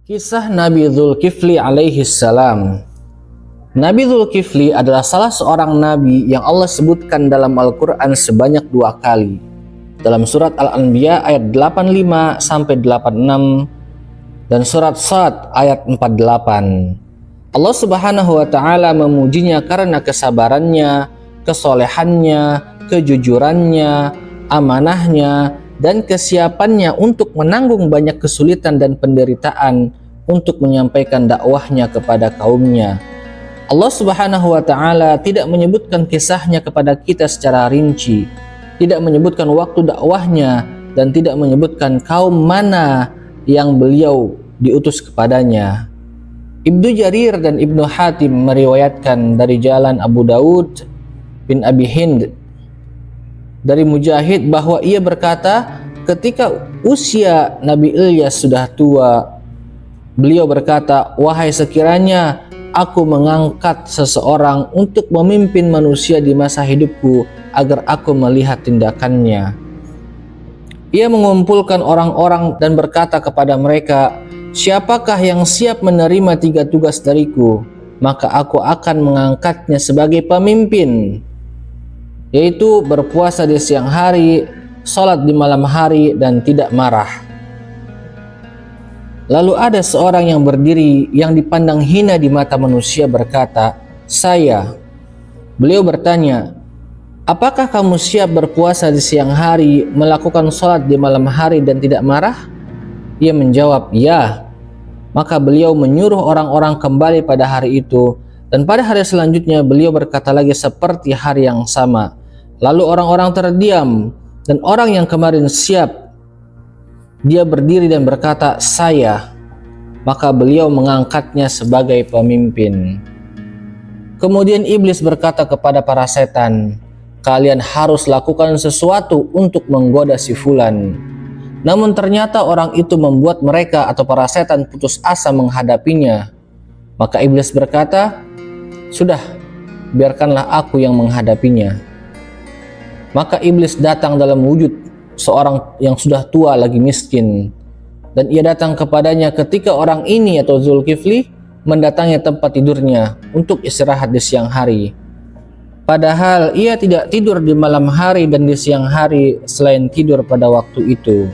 Kisah Nabi Dzulkifli alaihi salam. Nabi Dzulkifli adalah salah seorang nabi yang Allah sebutkan dalam Al-Quran sebanyak 2 kali. Dalam surat Al-Anbiya ayat 85 sampai 86 dan surat Shad ayat 48. Allah Subhanahu wa taala memujinya karena kesabarannya, kesolehannya, kejujurannya, amanahnya, dan kesiapannya untuk menanggung banyak kesulitan dan penderitaan untuk menyampaikan dakwahnya kepada kaumnya. Allah Subhanahu wa taala tidak menyebutkan kisahnya kepada kita secara rinci, tidak menyebutkan waktu dakwahnya, dan tidak menyebutkan kaum mana yang beliau diutus kepadanya. Ibnu Jarir dan Ibnu Hatim meriwayatkan dari jalan Abu Daud bin Abi Hind dari Mujahid bahwa ia berkata, ketika usia Nabi Ilyas sudah tua, beliau berkata, "Wahai sekiranya aku mengangkat seseorang untuk memimpin manusia di masa hidupku agar aku melihat tindakannya." Ia mengumpulkan orang-orang dan berkata kepada mereka, "Siapakah yang siap menerima 3 tugas dariku? Maka aku akan mengangkatnya sebagai pemimpin, yaitu berpuasa di siang hari, salat di malam hari, dan tidak marah." Lalu ada seorang yang berdiri yang dipandang hina di mata manusia berkata, "Saya." Beliau bertanya, "Apakah kamu siap berpuasa di siang hari, melakukan salat di malam hari, dan tidak marah?" Ia menjawab, "Ya." Maka beliau menyuruh orang-orang kembali pada hari itu, dan pada hari selanjutnya beliau berkata lagi seperti hari yang sama. Lalu orang-orang terdiam, dan orang yang kemarin siap, dia berdiri dan berkata, "Saya." Maka beliau mengangkatnya sebagai pemimpin. Kemudian iblis berkata kepada para setan, "Kalian harus lakukan sesuatu untuk menggoda si fulan." Namun ternyata orang itu membuat mereka atau para setan putus asa menghadapinya. Maka iblis berkata, "Sudah, biarkanlah aku yang menghadapinya." Maka iblis datang dalam wujud seorang yang sudah tua lagi miskin, dan ia datang kepadanya ketika orang ini atau Dzulkifli mendatangi tempat tidurnya untuk istirahat di siang hari. Padahal ia tidak tidur di malam hari dan di siang hari selain tidur pada waktu itu.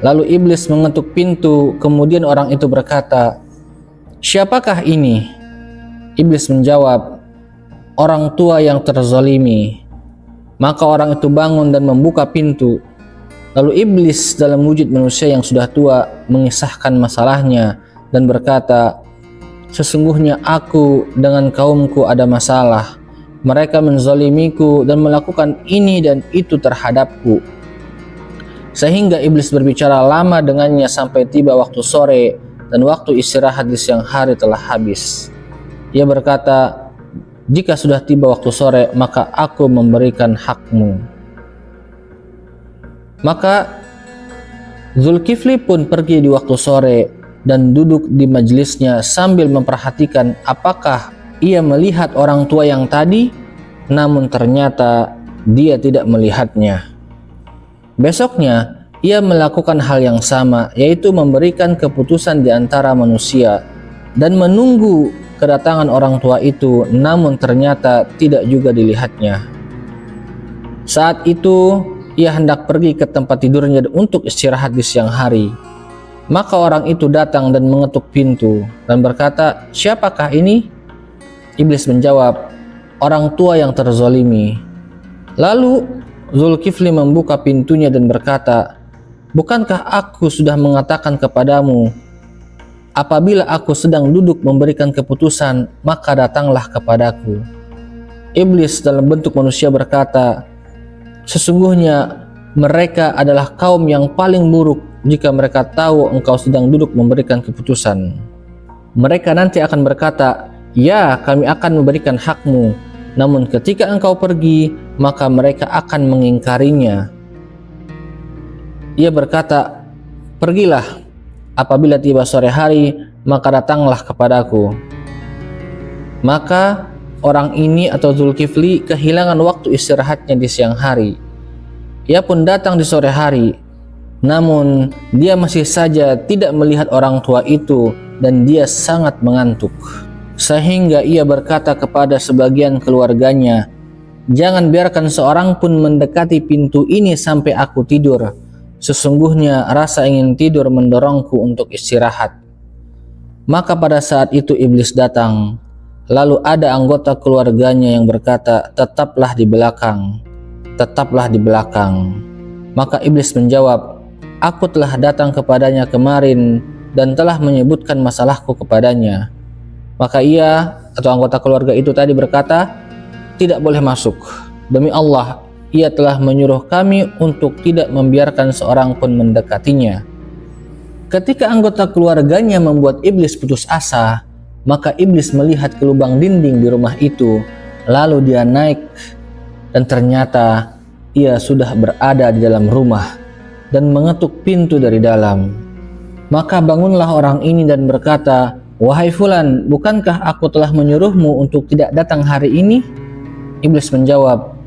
Lalu iblis mengetuk pintu, kemudian orang itu berkata, "Siapakah ini?" Iblis menjawab, "Orang tua yang terzalimi." Maka orang itu bangun dan membuka pintu. Lalu iblis dalam wujud manusia yang sudah tua mengisahkan masalahnya dan berkata, "Sesungguhnya aku dengan kaumku ada masalah. Mereka menzalimiku dan melakukan ini dan itu terhadapku." Sehingga iblis berbicara lama dengannya sampai tiba waktu sore, dan waktu istirahat di siang hari telah habis. Ia berkata, "Jika sudah tiba waktu sore, maka aku memberikan hakmu." Maka Dzulkifli pun pergi di waktu sore dan duduk di majelisnya sambil memperhatikan apakah ia melihat orang tua yang tadi, namun ternyata dia tidak melihatnya. Besoknya ia melakukan hal yang sama, yaitu memberikan keputusan di antara manusia dan menunggu kedatangan orang tua itu, namun ternyata tidak juga dilihatnya. Saat itu ia hendak pergi ke tempat tidurnya untuk istirahat di siang hari. Maka orang itu datang dan mengetuk pintu dan berkata, "Siapakah ini?" Iblis menjawab, "Orang tua yang terzalimi." Lalu Dzulkifli membuka pintunya dan berkata, "Bukankah aku sudah mengatakan kepadamu, apabila aku sedang duduk memberikan keputusan, maka datanglah kepadaku?" Iblis dalam bentuk manusia berkata, "Sesungguhnya mereka adalah kaum yang paling buruk jika mereka tahu engkau sedang duduk memberikan keputusan. Mereka nanti akan berkata, 'Ya, kami akan memberikan hakmu.' Namun ketika engkau pergi, maka mereka akan mengingkarinya." Ia berkata, "Pergilah. Apabila tiba sore hari, maka datanglah kepadaku." Maka orang ini atau Dzulkifli kehilangan waktu istirahatnya di siang hari. Ia pun datang di sore hari. Namun dia masih saja tidak melihat orang tua itu dan dia sangat mengantuk. Sehingga ia berkata kepada sebagian keluarganya, "Jangan biarkan seorang pun mendekati pintu ini sampai aku tidur. Sesungguhnya rasa ingin tidur mendorongku untuk istirahat." Maka pada saat itu iblis datang. Lalu ada anggota keluarganya yang berkata, "Tetaplah di belakang, tetaplah di belakang." Maka iblis menjawab, "Aku telah datang kepadanya kemarin dan telah menyebutkan masalahku kepadanya." Maka ia atau anggota keluarga itu tadi berkata, "Tidak boleh masuk. Demi Allah, ia telah menyuruh kami untuk tidak membiarkan seorang pun mendekatinya." Ketika anggota keluarganya membuat iblis putus asa, maka iblis melihat ke lubang dinding di rumah itu, lalu dia naik dan ternyata ia sudah berada di dalam rumah dan mengetuk pintu dari dalam. Maka bangunlah orang ini dan berkata, "Wahai Fulan, bukankah aku telah menyuruhmu untuk tidak datang hari ini?" Iblis menjawab,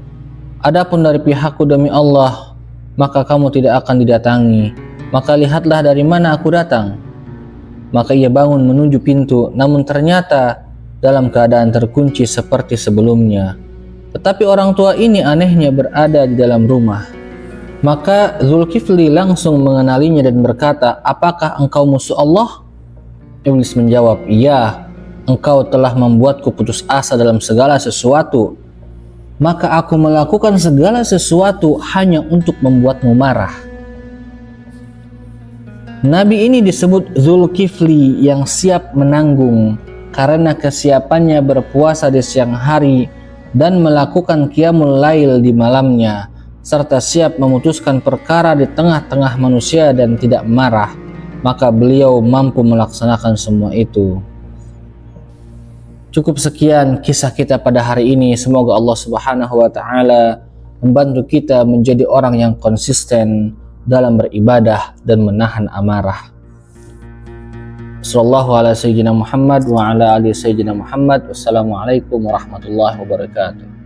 "Adapun dari pihakku demi Allah, maka kamu tidak akan didatangi. Maka lihatlah dari mana aku datang." Maka ia bangun menuju pintu, namun ternyata dalam keadaan terkunci seperti sebelumnya. Tetapi orang tua ini anehnya berada di dalam rumah. Maka Zulkifli langsung mengenalinya dan berkata, "Apakah engkau musuh Allah?" Iblis menjawab, "Iya, engkau telah membuatku putus asa dalam segala sesuatu. Maka aku melakukan segala sesuatu hanya untuk membuatmu marah." Nabi ini disebut Zulkifli yang siap menanggung karena kesiapannya berpuasa di siang hari dan melakukan qiyamul lail di malamnya, serta siap memutuskan perkara di tengah-tengah manusia dan tidak marah. Maka beliau mampu melaksanakan semua itu. Cukup sekian kisah kita pada hari ini. Semoga Allah Subhanahu wa taala membantu kita menjadi orang yang konsisten dalam beribadah dan menahan amarah. Sallallahu ala sayyidina Muhammad wa ala ali sayyidina Muhammad. Wassalamualaikum warahmatullahi wabarakatuh.